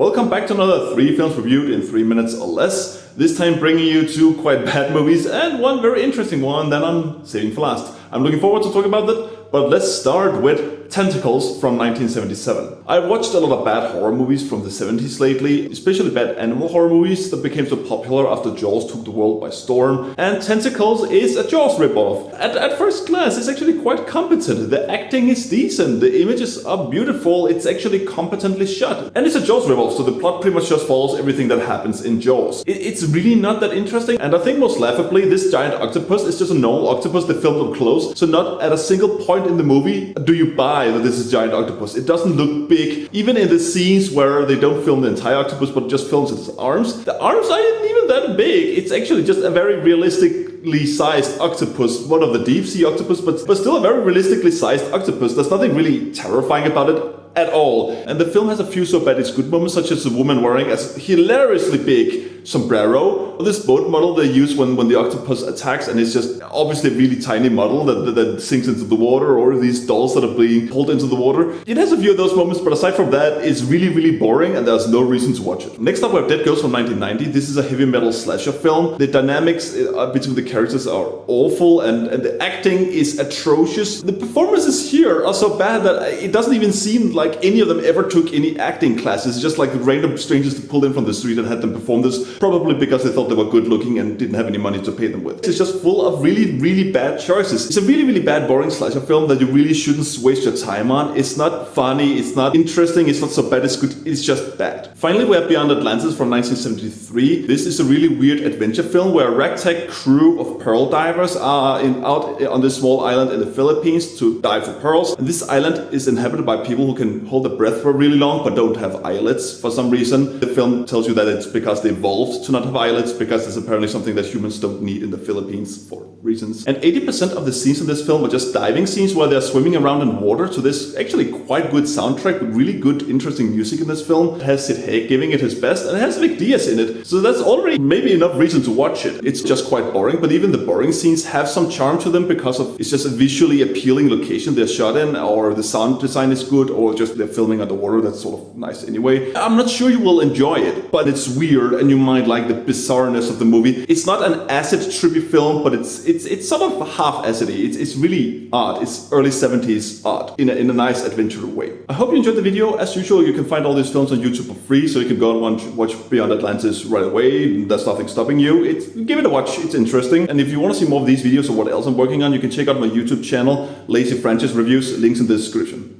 Welcome back to another 3 films reviewed in 3 minutes or less. This time bringing you 2 quite bad movies and one very interesting one that I'm saving for last. I'm looking forward to talk about that, but let's start with Tentacles from 1977. I've watched a lot of bad horror movies from the 70s lately, especially bad animal horror movies that became so popular after Jaws took the world by storm, and Tentacles is a Jaws ripoff. At first glance, it's actually quite competent. The acting is decent, the images are beautiful, it's actually competently shot. And it's a Jaws ripoff, so the plot pretty much just follows everything that happens in Jaws. It's really not that interesting, and I think most laughably, this giant octopus is just a normal octopus they filmed up close, so not at a single point in the movie do you buy that this is a giant octopus. It doesn't look big. Even in the scenes where they don't film the entire octopus but just films its arms, the arms aren't even that big. It's actually just a very realistically sized octopus, one of the deep sea octopus, but still a very realistically sized octopus. There's nothing really terrifying about it at all. And the film has a few so bad it's good moments, such as the woman wearing a hilariously big sombrero, or this boat model they use when the octopus attacks, and it's just obviously a really tiny model that sinks into the water, or these dolls that are being pulled into the water. It has a few of those moments, but aside from that, it's really boring and there's no reason to watch it. Next up we have Dead Ghost from 1990. This is a heavy metal slasher film. The dynamics between the characters are awful and the acting is atrocious. The performances here are so bad that it doesn't even seem like any of them ever took any acting classes. It's just like random strangers that pulled in from the street and had them perform this, probably because they thought they were good looking and didn't have any money to pay them with. It's just full of really bad choices. It's a really bad, boring slasher film that you really shouldn't waste your time on. It's not funny, it's not interesting, it's not so bad it's good, it's just bad. Finally, we have Beyond Atlantis from 1973. This is a really weird adventure film where a ragtag crew of pearl divers are out on this small island in the Philippines to dive for pearls. And this island is inhabited by people who can hold their breath for really long but don't have eyelids for some reason. The film tells you that it's because they evolved to not have eyelids, because it's apparently something that humans don't need in the Philippines for reasons. And 80% of the scenes in this film are just diving scenes where they're swimming around in water. So there's actually quite good soundtrack with really good, interesting music in this film. It has Sid Haig giving it his best, and it has Vic Diaz in it. So that's already maybe enough reason to watch it. It's just quite boring, but even the boring scenes have some charm to them because of it's just a visually appealing location they're shot in, or the sound design is good, or just they're filming underwater. That's sort of nice anyway. I'm not sure you will enjoy it, but it's weird and you might like the bizarreness of the movie. It's not an acid trippy film, but it's sort of half acidy. It's really art. It's early 70s art in a nice adventure way. I hope you enjoyed the video. As usual, you can find all these films on YouTube for free, so you can go and watch Beyond Atlantis right away. There's nothing stopping you. Give it a watch. It's interesting. And if you want to see more of these videos or what else I'm working on, you can check out my YouTube channel, Lazy Franchise Reviews. Links in the description.